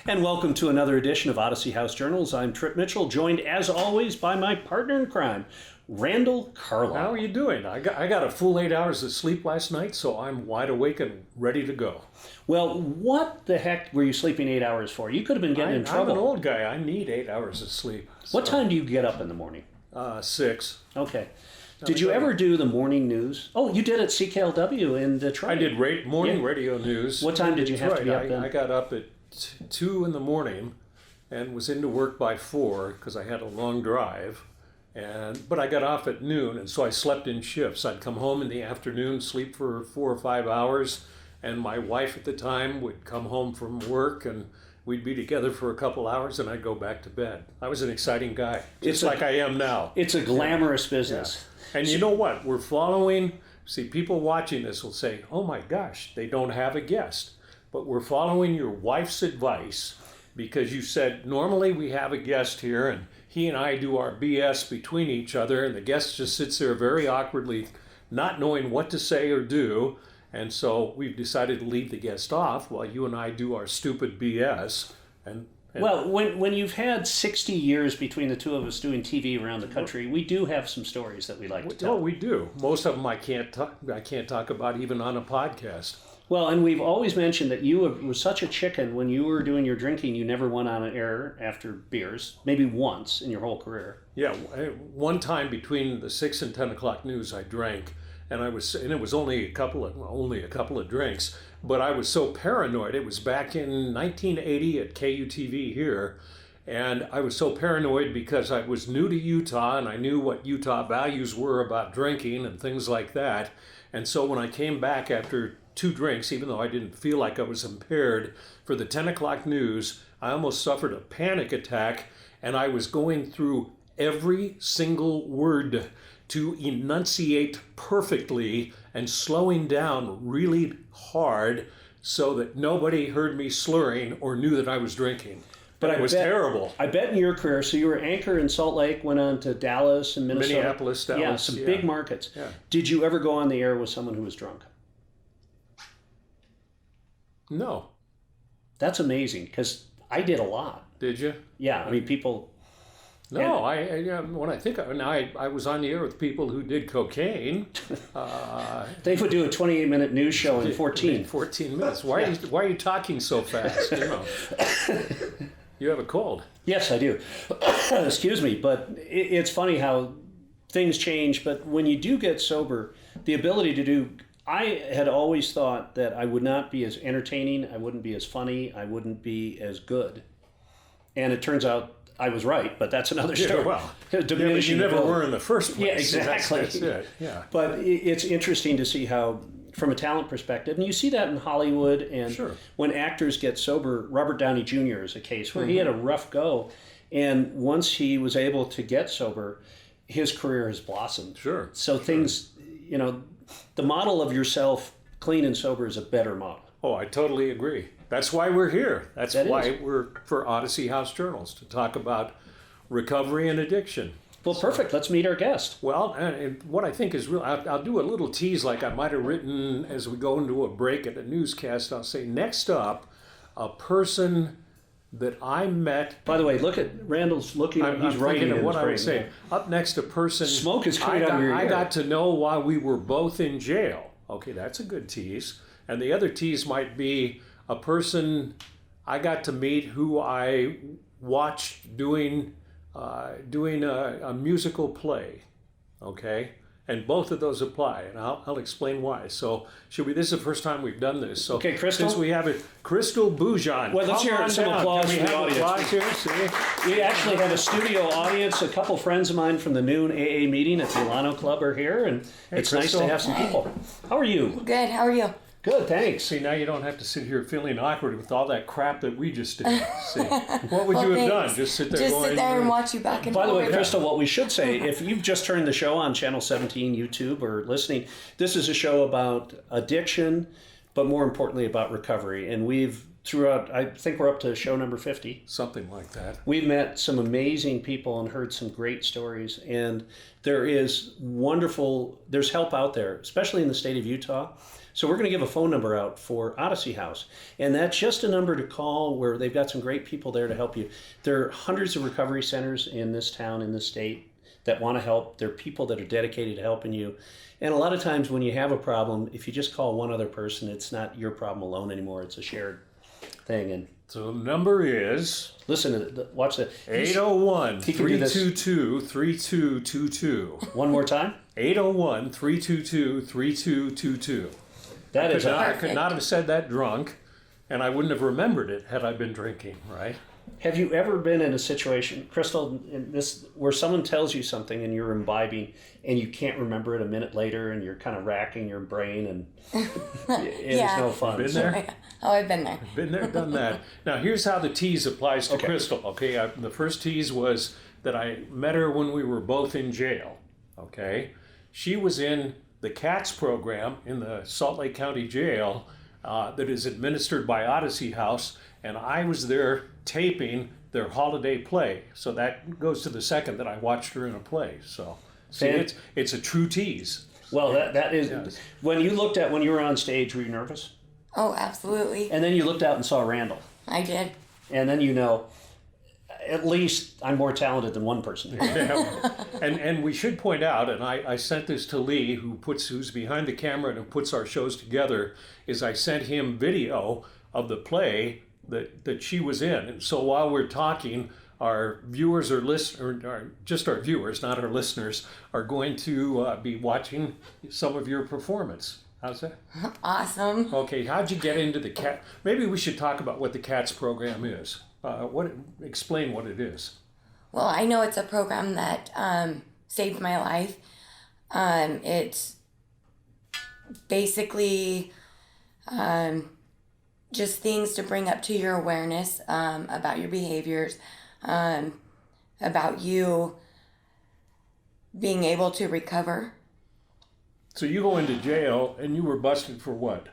And welcome to another edition of Odyssey House Journals. I'm Trip Mitchell, joined as always by my partner in crime, Randall Carlisle. How are you doing? I got a full 8 hours of sleep last night, so I'm wide awake and ready to go. Well, what the heck were you sleeping 8 hours for? You could have been getting in trouble. I'm an old guy. I need 8 hours of sleep. What time do you get up in the morning? 6. Okay. Did you ever do the morning news? Oh, you did at CKLW in Detroit. I did morning radio news. What time did you have to be up then? I got up at 2 in the morning and was into work by 4 because I had a long drive. But I got off at noon, and so I slept in shifts. I'd come home in the afternoon, sleep for 4 or 5 hours, and my wife at the time would come home from work, and we'd be together for a couple hours, and I'd go back to bed. I was an exciting guy, just like I am now. It's a glamorous business. Yeah. And you know what? We're following, people watching this will say, oh my gosh, they don't have a guest. But we're following your wife's advice, because you said, normally we have a guest here, and he and I do our BS between each other, and the guest just sits there very awkwardly, not knowing what to say or do. And so we've decided to leave the guest off while you and I do our stupid BS. Well, when you've had 60 years between the two of us doing TV around the country, we do have some stories that we like to tell. Oh, we do. Most of them I can't talk about even on a podcast. Well, and we've always mentioned that you were such a chicken when you were doing your drinking. You never went on air after beers, maybe once in your whole career. Yeah, one time between the 6 and 10 o'clock news, I drank, and it was only a couple of drinks. But I was so paranoid. It was back in 1980 at KUTV here, and I was so paranoid because I was new to Utah, and I knew what Utah values were about drinking and things like that. And so when I came back after 2 drinks, even though I didn't feel like I was impaired, for the 10 o'clock news, I almost suffered a panic attack, and I was going through every single word to enunciate perfectly and slowing down really hard so that nobody heard me slurring or knew that I was drinking. But it was terrible. I bet in your career, so you were anchor in Salt Lake, went on to Dallas and Minnesota. Minneapolis, Dallas. Yeah, some big markets. Yeah. Did you ever go on the air with someone who was drunk? No. That's amazing, because I did a lot. Did you? Yeah, I mean, people... No, when I think of it, I was on the air with people who did cocaine. They would do a 28-minute news show in 14. 14 minutes. Why are you talking so fast? You have a cold. Yes, I do. Excuse me, but it's funny how things change. But when you do get sober, the ability to do... I had always thought that I would not be as entertaining, I wouldn't be as funny, I wouldn't be as good. And it turns out I was right, but that's another story. Yeah, well, but you never were in the first place. Yeah, exactly. That's it. Yeah. But it's interesting to see how, from a talent perspective, and you see that in Hollywood, and sure. When actors get sober, Robert Downey Jr. is a case where he had a rough go, and once he was able to get sober, his career has blossomed. Sure. So things, the model of yourself clean and sober is a better model. Oh, I totally agree. That's why we're here. That's why we're for Odyssey House Journals, to talk about recovery and addiction. Well, perfect. Let's meet our guest. Well, and what I think is real, I'll do a little tease like I might have written as we go into a break at a newscast. I'll say, next up, a person that I met. By the way, look at Randall's looking. He's writing of what I was was saying. Up next, a person. Smoke is coming out of your ear. I got to know while we were both in jail. Okay, that's a good tease. And the other tease might be a person I got to meet who I watched doing a musical play. Okay. And both of those apply, and I'll explain why. So, this is the first time we've done this. So, okay, Krystal. Since we have it, Krystal Bujan. Well, let's hear some applause from the audience. Applause here? See? We actually have a studio audience. A couple friends of mine from the noon AA meeting at the Ilano Club are here, and it's nice to have some people. How are you? Good. How are you? Good, thanks. See, now you don't have to sit here feeling awkward with all that crap that we just did. See, what would you have done? Just sit there and watch you back and forth. By the way, Krystal, what we should say, if you've just turned the show on Channel 17 YouTube or listening, this is a show about addiction, but more importantly about recovery. And we've, throughout, I think we're up to show number 50. Something like that. We've met some amazing people and heard some great stories. And there's help out there, especially in the state of Utah. So we're going to give a phone number out for Odyssey House. And that's just a number to call where they've got some great people there to help you. There are hundreds of recovery centers in this town, in this state, that want to help. There are people that are dedicated to helping you. And a lot of times when you have a problem, if you just call one other person, it's not your problem alone anymore. It's a shared thing. And So the number is listen to watch that. 801-322-3222. One more time. 801-322-3222. That is I could not have said that drunk, and I wouldn't have remembered it had I been drinking, right? Have you ever been in a situation, Krystal, in this where someone tells you something and you're imbibing and you can't remember it a minute later and you're kind of racking your brain and it's no fun? Been there? Oh, I've been there. Been there, done that. Now, here's how the tease applies to Okay. Krystal. Okay, the first tease was that I met her when we were both in jail. Okay, she was in the CATS program in the Salt Lake County Jail that is administered by Odyssey House, and I was there taping their holiday play. So that goes to the second that I watched her in a play. So, see, it's a true tease. Well, that is, Yes. when you were on stage, were you nervous? Oh, absolutely. And then you looked out and saw Randall. I did. And then at least I'm more talented than one person. And we should point out, and I sent this to Lee, who's behind the camera and who puts our shows together, is I sent him video of the play that she was in. And so while we're talking, our viewers or just our viewers, not our listeners, are going to be watching some of your performance. How's that? Awesome. Okay, how'd you get into the CAT? Maybe we should talk about what the CATS program is. Explain what it is. Well, I know it's a program that saved my life. It's basically just things to bring up to your awareness about your behaviors, about you being able to recover. So you go into jail and you were busted for what?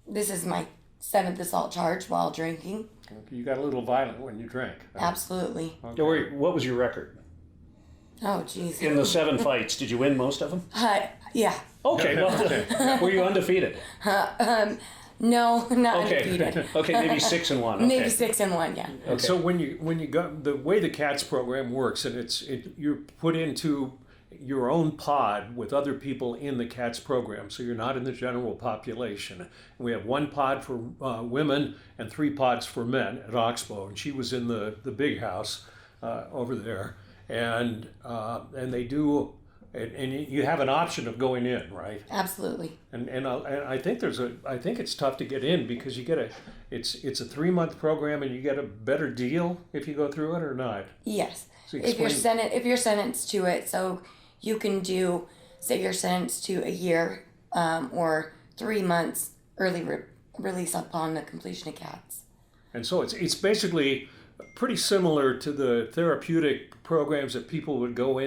This is my 7th assault charge while drinking. You got a little violent when you drank. Absolutely. Don't worry, what was your record? Oh, jeez. In the 7 fights, did you win most of them? Yeah. Okay, well, were you undefeated? No, not Okay, undefeated. okay, maybe 6-1. Okay. Maybe 6-1, yeah. And so when you go, the way the CATS program works, and you're put into your own pod with other people in the CATS program, so you're not in the general population. We have 1 pod for women and 3 pods for men at Oxbow, and she was in the big house over there, and they do, and you have an option of going in, right? Absolutely. And I think I think it's tough to get in because you get it's a 3-month program and you get a better deal if you go through it or not. Yes. So If you're sentenced to it, so you can do, say you're sentenced to a year or 3 months early release upon the completion of CATS. And so it's basically pretty similar to the therapeutic programs that people would go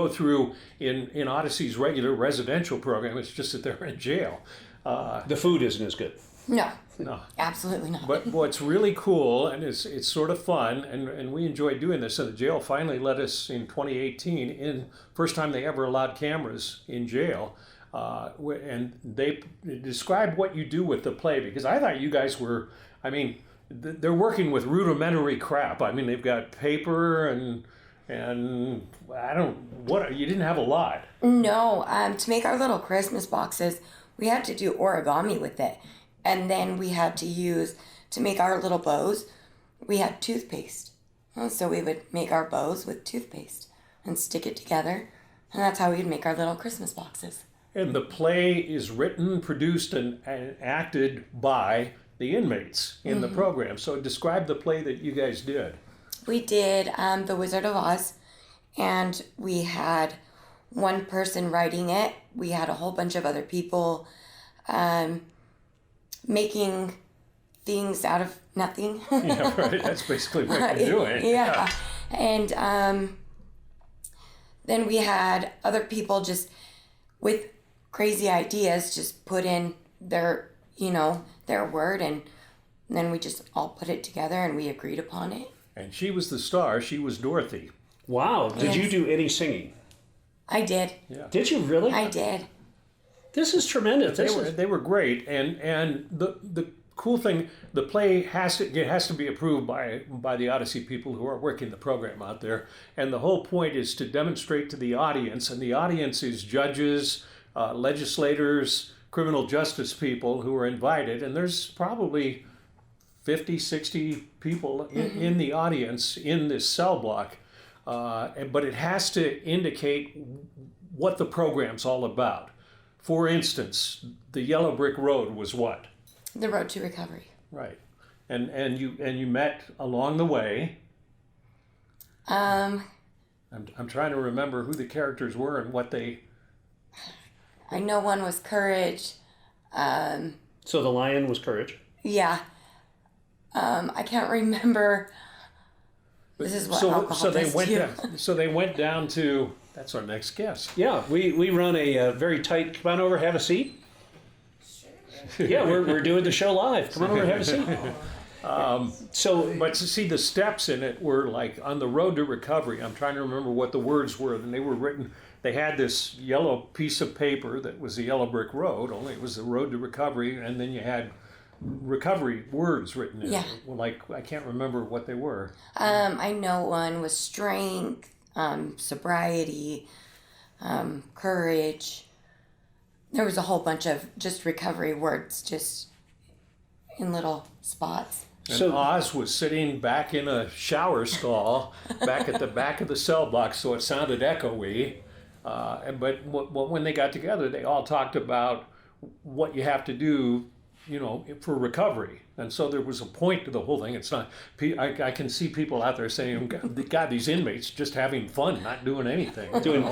through in Odyssey's regular residential program. It's just that they're in jail. The food isn't as good. No. No. Absolutely not. But what's really cool, and it's sort of fun, and we enjoy doing this, and the jail finally let us in 2018, first time they ever allowed cameras in jail, and they described what you do with the play, because I thought you guys were, they're working with rudimentary crap. I mean, they've got paper and you didn't have a lot. No. To make our little Christmas boxes, we had to do origami with it. And then we had to make our little bows, we had toothpaste. So we would make our bows with toothpaste and stick it together. And that's how we'd make our little Christmas boxes. And the play is written, produced, and acted by the inmates in the program. So describe the play that you guys did. We did The Wizard of Oz, and we had one person writing it. We had a whole bunch of other people making things out of nothing. Yeah, right. That's basically what you're doing. Yeah. And then we had other people just with crazy ideas just put in their word, and then we just all put it together and we agreed upon it. And she was the star. She was Dorothy. Wow, did you do any singing? I did. Yeah. Did you really? I did. This is tremendous. They were great, and the cool thing, the play has to be approved by the Odyssey people who are working the program out there, and the whole point is to demonstrate to the audience, and the audience is judges, legislators, criminal justice people who are invited, and there's probably 50, 60 people in the audience in this cell block, but it has to indicate what the program's all about. For instance, the Yellow Brick Road was what? The road to recovery. Right, and you met along the way. I'm trying to remember who the characters were and what they. I know one was courage. So the lion was courage. Yeah. I can't remember. This is what alcohol does to you. So they went down to. That's our next guest. Yeah, we run a very tight. Come on over, have a seat. Sure. Yeah, we're doing the show live. Come on over, have a seat. But to see the steps in it were like on the road to recovery. I'm trying to remember what the words were, and they were written. They had this yellow piece of paper that was the Yellow Brick Road. Only it was the road to recovery, and then you had recovery words written in it. Well, like I can't remember what they were. I know one was strength, sobriety, courage. There was a whole bunch of just recovery words, just in little spots. And Oz was sitting back in a shower stall, back at the back of the cell block, so it sounded echoey. But when they got together, they all talked about what you have to do, for recovery. And so there was a point to the whole thing. It's not. I can see people out there saying, "God, these inmates just having fun, not doing anything, doing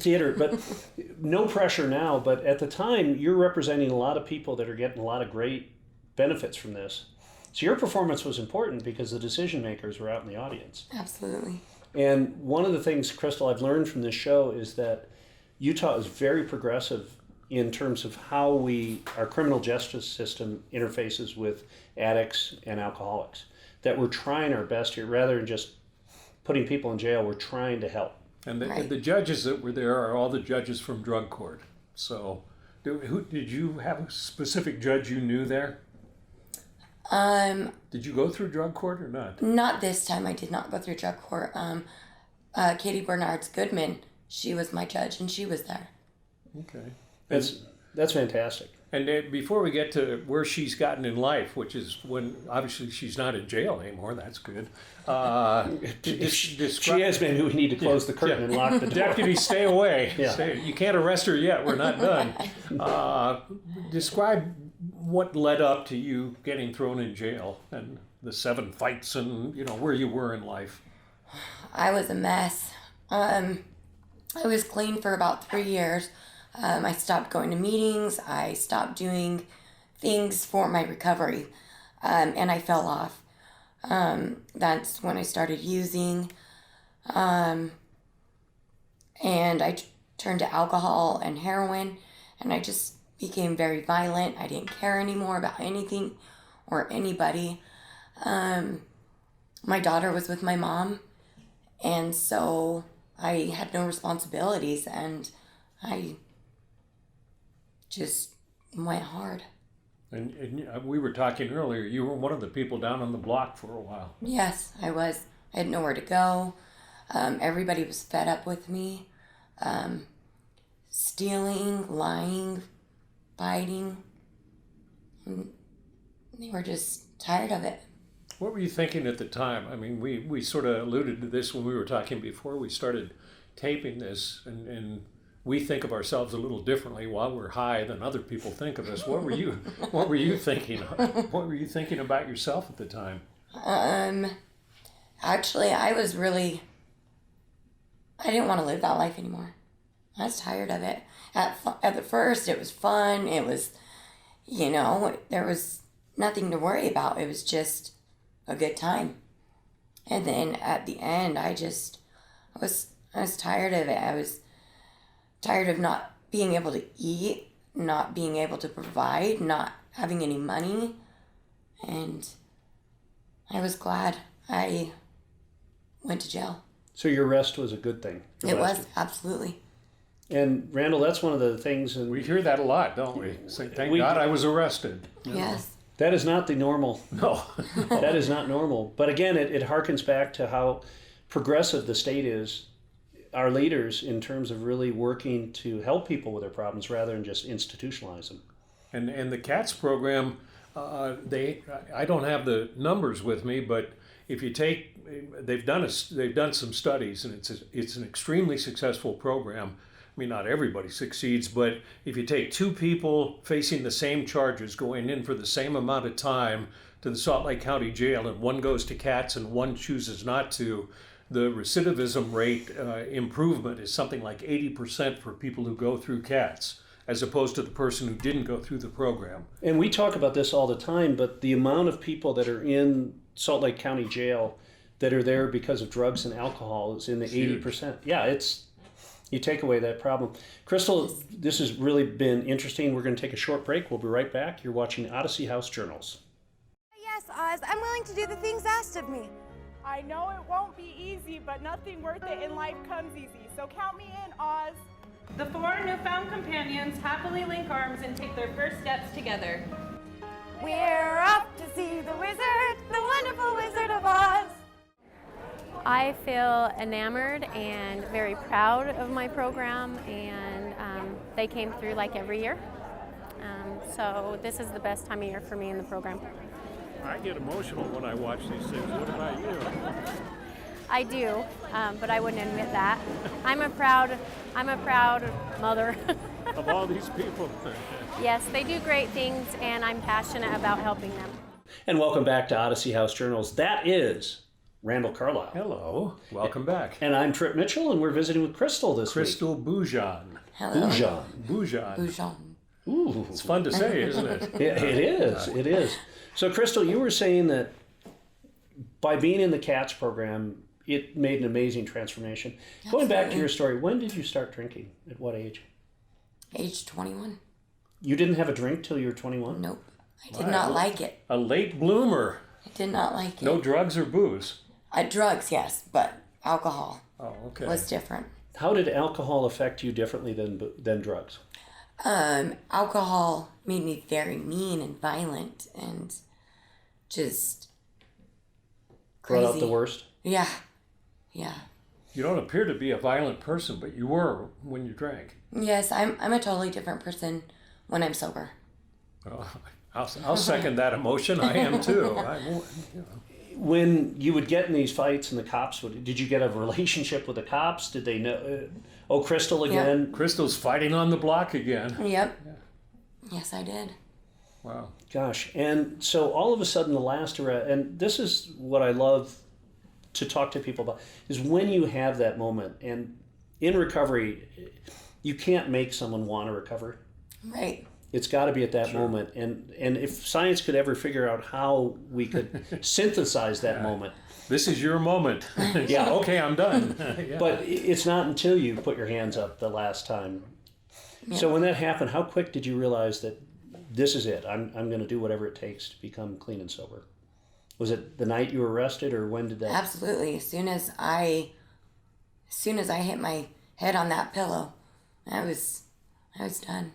theater." But no pressure now. But at the time, you're representing a lot of people that are getting a lot of great benefits from this. So your performance was important because the decision makers were out in the audience. Absolutely. And one of the things, Krystal, I've learned from this show is that Utah is very progressive in terms of how our criminal justice system interfaces with addicts and alcoholics. That we're trying our best here, rather than just putting people in jail, we're trying to help. And the judges that were there are all the judges from drug court. So did you have a specific judge you knew there? Did you go through drug court or not? Not this time. I did not go through drug court. Katie Bernards Goodman, she was my judge, and she was there. Okay. That's fantastic. And before we get to where she's gotten in life, which is when obviously she's not in jail anymore, that's good. She has been. We need to close the curtain and lock the door. Deputy, stay away. Yeah. You can't arrest her yet. We're not done. Describe what led up to you getting thrown in jail and the 7 fights and where you were in life. I was a mess. I was clean for about 3 years. I stopped going to meetings. I stopped doing things for my recovery, and I fell off. That's when I started using, and I turned to alcohol and heroin, and I just became very violent. I didn't care anymore about anything or anybody. My daughter was with my mom, and so I had no responsibilities, and I just went hard. And we were talking earlier, you were one of the people down on the block for a while. Yes, I was. I had nowhere to go. Everybody was fed up with me. Stealing, lying, fighting. They were just tired of it. What were you thinking at the time? I mean, we sort of alluded to this when we were talking before we started taping this, and we think of ourselves a little differently while we're high than other people think of us. What were you thinking? What were you thinking about yourself at the time? Actually, I didn't want to live that life anymore. I was tired of it. At the first, it was fun. It was, there was nothing to worry about. It was just a good time. And then at the end, I was tired of it. I was tired of not being able to eat, not being able to provide, not having any money. And I was glad I went to jail. So your arrest was a good thing? It was, absolutely. And Randall, that's one of the things, and We hear that a lot, don't we? Say, thank God I was arrested. Yes. that is not the normal. No. That is not normal. But again, it harkens back to how progressive the state is, our leaders, in terms of really working to help people with their problems rather than just institutionalize them. And the CATS program, I don't have the numbers with me, but if you take, they've done some studies, and it's an extremely successful program. I mean, not everybody succeeds, but if you take two people facing the same charges, going in for the same amount of time to the Salt Lake County Jail, and one goes to CATS and one chooses not to, the recidivism rate improvement is something like 80% for people who go through CATS, as opposed to the person who didn't go through the program. And we talk about this all the time, but the amount of people that are in Salt Lake County Jail that are there because of drugs and alcohol is in the 80%. Yeah, you take away that problem. Krystal, this has really been interesting. We're going to take a short break. We'll be right back. You're watching Odyssey House Journals. Yes, Oz, I'm willing to do the things asked of me. I know it won't be easy, but nothing worth it in life comes easy. So count me in, Oz. The four newfound companions happily link arms and take their first steps together. We're off to see the wizard, the wonderful Wizard of Oz. I feel enamored and very proud of my program, and they came through like every year. So this is the best time of year for me in the program. I get emotional when I watch these things. What about you? I do, but I wouldn't admit that. I'm a proud mother. Of all these people. Yes, they do great things, and I'm passionate about helping them. And welcome back to Odyssey House Journals. That is Randall Carlisle. Hello. Welcome back. And I'm Trip Mitchell, and we're visiting with Krystal this week. Krystal Bujan. Hello. Bujan. Bujan. Bujan. Ooh. It's fun to say, isn't it? It is. It is. So, Krystal, you were saying that by being in the CATS program, it made an amazing transformation. Going back to your story, when did you start drinking? At what age? Age 21. You didn't have a drink till you were 21? Nope. I did not like it. A late bloomer. I did not like it. No drugs or booze. Drugs, yes, but alcohol Oh, okay. was different. How did alcohol affect you differently than drugs? Alcohol made me very mean and violent and just crazy. Brought out the worst? Yeah. Yeah. You don't appear to be a violent person, but you were when you drank. Yes, I'm a totally different person when I'm sober. Oh, I'll second that emotion. I am too. When you would get in these fights and the cops did you get a relationship with the cops? Did they know? Krystal again? Krystal's fighting on the block again. Yep. Yeah. Yes, I did. Wow. Gosh. And so all of a sudden the last arrest, and this is what I love to talk to people about, is when you have that moment. And in recovery, you can't make someone want to recover. Right. It's got to be at that moment. And if science could ever figure out how we could synthesize that moment. This is your moment. Yeah. Okay, I'm done. Yeah. But it's not until you put your hands up the last time. Yeah. So when that happened, how quick did you realize that this is it? I'm going to do whatever it takes to become clean and sober. Was it the night you were arrested, or when did that? Absolutely. As soon as I hit my head on that pillow, I was done.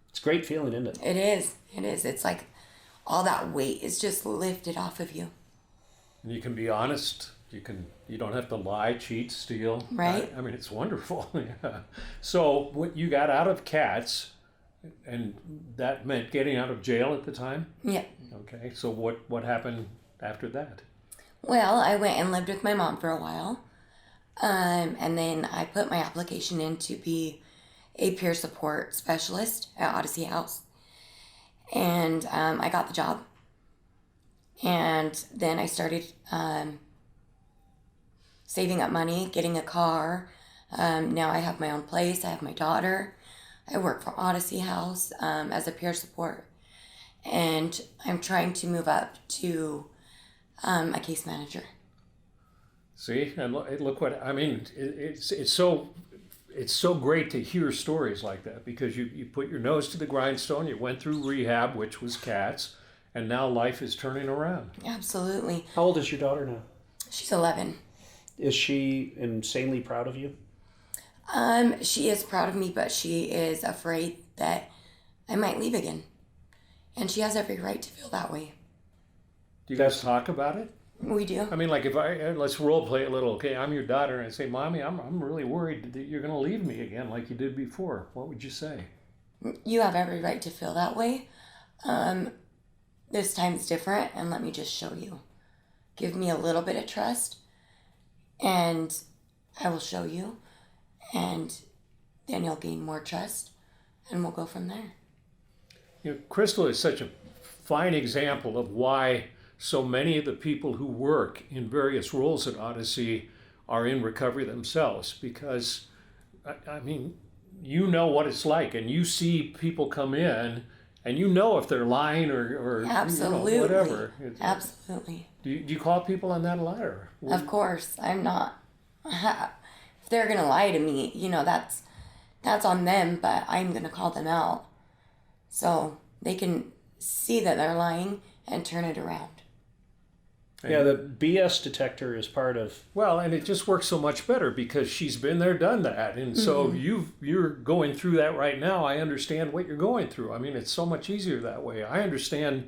It's a great feeling, isn't it? It is. It is. It's like all that weight is just lifted off of you. And you can be honest. You don't have to lie, cheat, steal. Right. I mean, it's wonderful. Yeah. So what you got out of CATS, and that meant getting out of jail at the time? Yeah. Okay. So what happened after that? Well, I went and lived with my mom for a while. And then I put my application in to be a peer support specialist at Odyssey House. And I got the job. And then I started saving up money, getting a car. Now I have my own place. I have my daughter. I work for Odyssey House as a peer support. And I'm trying to move up to a case manager. See, and look what I mean. It's so great to hear stories like that, because you put your nose to the grindstone. You went through rehab, which was CATS, and now life is turning around. Absolutely. How old is your daughter now? She's 11. Is she insanely proud of you? She is proud of me, but she is afraid that I might leave again. And she has every right to feel that way. Do you guys talk about it? We do. I mean, like if let's role play a little. Okay, I'm your daughter, and I say, Mommy, I'm really worried that you're going to leave me again like you did before. What would you say? You have every right to feel that way. This time's different, and let me just show you. Give me a little bit of trust, and I will show you, and then you'll gain more trust, and we'll go from there. You know, Krystal is such a fine example of why so many of the people who work in various roles at Odyssey are in recovery themselves, because, I mean, you know what it's like, and you see people come in, and you know if they're lying or Absolutely. You know, whatever. Absolutely. Do you call people on that a lot? Or? Of course, I'm not. If they're gonna lie to me, that's on them, but I'm gonna call them out so they can see that they're lying and turn it around. Yeah, the BS detector is part of. Well, and it just works so much better because she's been there, done that, and so you're going through that right now. I understand what you're going through. I mean, it's so much easier that way. I understand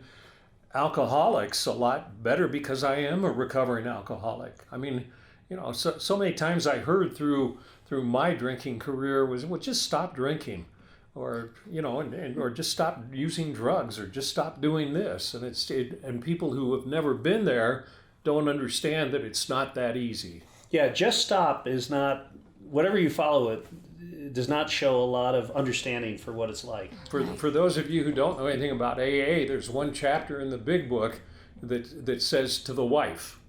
alcoholics a lot better because I am a recovering alcoholic. I mean, you know, so many times I heard through my drinking career was, well, just stop drinking, or you know, or just stop using drugs, or just stop doing this. And and people who have never been there don't understand that it's not that easy. Yeah, just stop is not, whatever you follow it does not show a lot of understanding for what it's like. For those of you who don't know anything about AA, there's one chapter in the big book that says to the wife.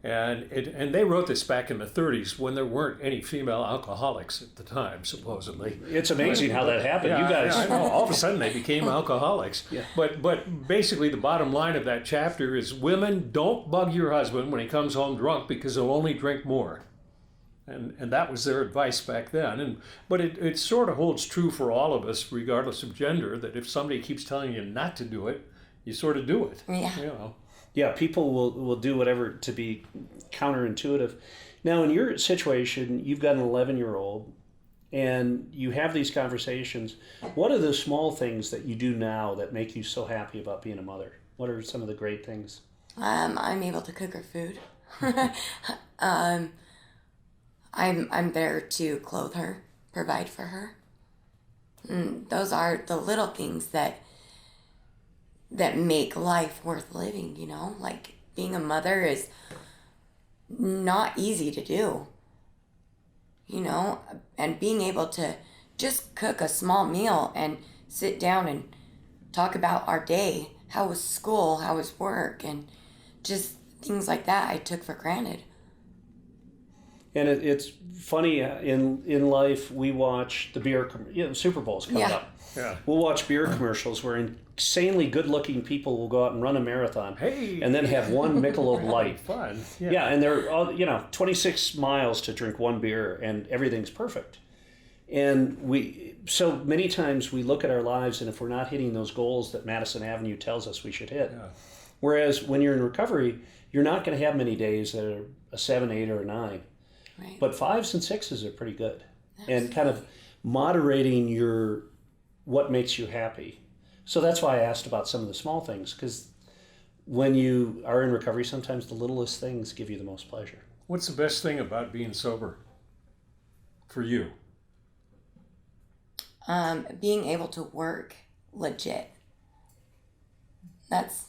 And they wrote this back in the 30s when there weren't any female alcoholics at the time, supposedly. It's amazing how that happened. Yeah, You guys. I know. All of a sudden they became alcoholics. Yeah. But basically the bottom line of that chapter is women, don't bug your husband when he comes home drunk because he'll only drink more. And that was their advice back then. But it sort of holds true for all of us, regardless of gender, that if somebody keeps telling you not to do it, you sort of do it. Yeah. You know. Yeah, people will do whatever to be counterintuitive. Now, in your situation, you've got an 11-year-old, and you have these conversations. What are the small things that you do now that make you so happy about being a mother? What are some of the great things? I'm able to cook her food. I'm there to clothe her, provide for her. Those are the little things that make life worth living, you know? Like, being a mother is not easy to do, you know? And being able to just cook a small meal and sit down and talk about our day, how was school, how was work, and just things like that I took for granted. And it's funny, in life, we watch the beer, Super Bowl's coming up. Yeah. We'll watch beer commercials where insanely good-looking people will go out and run a marathon, and then have one Michelob Light. Fun. Yeah, and they're all, 26 miles to drink one beer, and everything's perfect. And so many times we look at our lives, and if we're not hitting those goals that Madison Avenue tells us we should hit, whereas when you're in recovery, you're not going to have many days that are a 7, 8, or a 9. Right. But 5s and 6s are pretty good. And kind of moderating what makes you happy. So that's why I asked about some of the small things, because when you are in recovery, sometimes the littlest things give you the most pleasure. What's the best thing about being sober for you? Being able to work legit. That's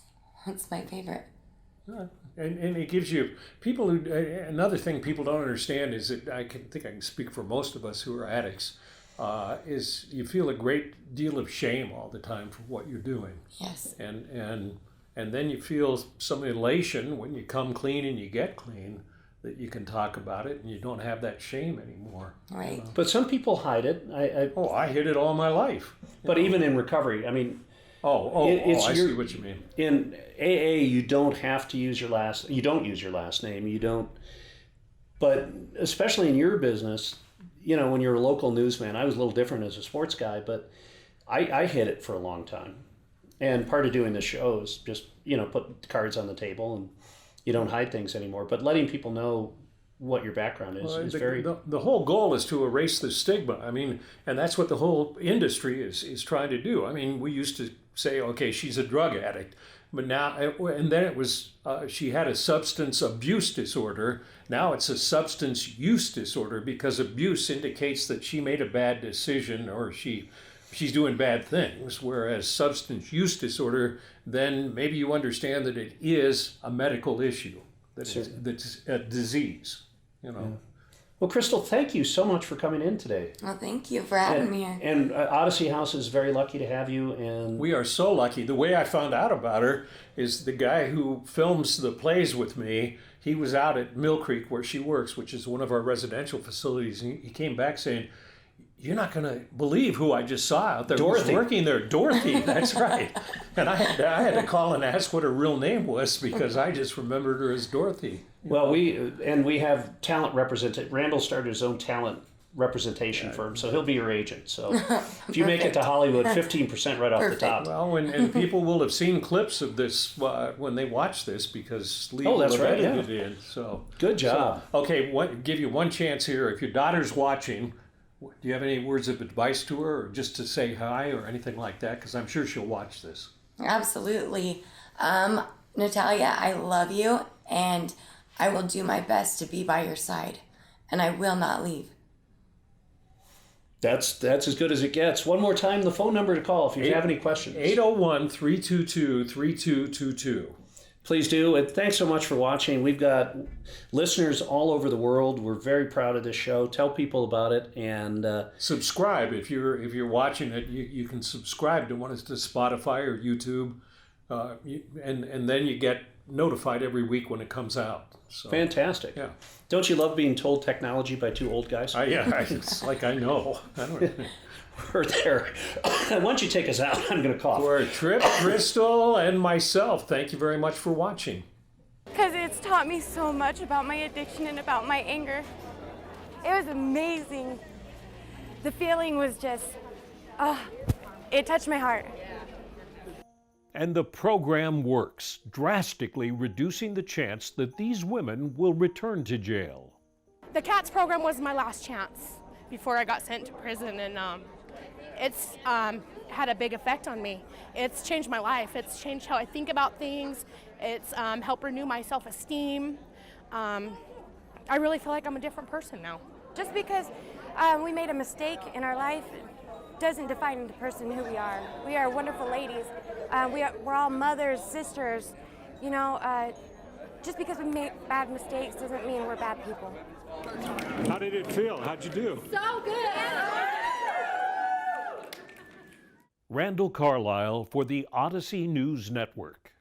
my favorite. And it gives you people who, another thing people don't understand is that I can speak for most of us who are addicts, is you feel a great deal of shame all the time for what you're doing. Yes. And then you feel some elation when you come clean and you get clean, that you can talk about it and you don't have that shame anymore. Right. But some people hide it. I hid it all my life. But even in recovery, I mean, I see what you mean. In AA, you don't have to use your last. You don't use your last name. You don't. But especially in your business, when you're a local newsman, I was a little different as a sports guy, but I hid it for a long time. And part of doing the show is just put cards on the table, and you don't hide things anymore. But letting people know what your background is. Well, It's the whole goal is to erase the stigma. I mean, and that's what the whole industry is trying to do. I mean, we used to say, okay, she's a drug addict, but now, and then it was, she had a substance abuse disorder. Now it's a substance use disorder, because abuse indicates that she made a bad decision or she's doing bad things, whereas substance use disorder, then maybe you understand that it is a medical issue, that's a disease, you know. Yeah. Well, Krystal, thank you so much for coming in today. Well, thank you for having me here. And Odyssey House is very lucky to have you. And We are so lucky. The way I found out about her is the guy who films the plays with me. He was out at Mill Creek where she works, which is one of our residential facilities. And he came back saying, "You're not going to believe who I just saw out there. Dorothy. Who's working there." Dorothy, that's right. And I had to call and ask what her real name was, because I just remembered her as Dorothy. well, we have talent represented. Randall started his own talent representation firm, so he'll be your agent. So if you make it to Hollywood, 15% right off the top. Well, and people will have seen clips of this when they watch this, because Lee will that's have right, edited it in. So Good job. So, okay, give you one chance here. If your daughter's watching, do you have any words of advice to her, or just to say hi or anything like that? Because I'm sure she'll watch this. Absolutely. Natalia, I love you, and I will do my best to be by your side, and I will not leave. That's as good as it gets. One more time, the phone number to call if you have any questions. 801-322-3222. Please do. And thanks so much for watching. We've got listeners all over the world. We're very proud of this show. Tell people about it. And Subscribe. If you're watching it, you can subscribe to one to Spotify or YouTube, and then you get notified every week when it comes out. So, fantastic. yeah. Don't you love being told technology by two old guys? It's like I know. I don't. We're there. Why don't you take us out? I'm going to cough. For Trip, Krystal, and myself, thank you very much for watching. Because it's taught me so much about my addiction and about my anger. It was amazing. The feeling was just, it touched my heart. And the program works, drastically reducing the chance that these women will return to jail. The CATS program was my last chance before I got sent to prison, and it's had a big effect on me. It's changed my life. It's changed how I think about things. It's helped renew my self-esteem. I really feel like I'm a different person now. Just because we made a mistake in our life doesn't define the person who we are. We are wonderful ladies. We're all mothers, sisters. You know, just because we make bad mistakes doesn't mean we're bad people. How did it feel? How'd you do? So good! Randall Carlisle for the Odyssey News Network.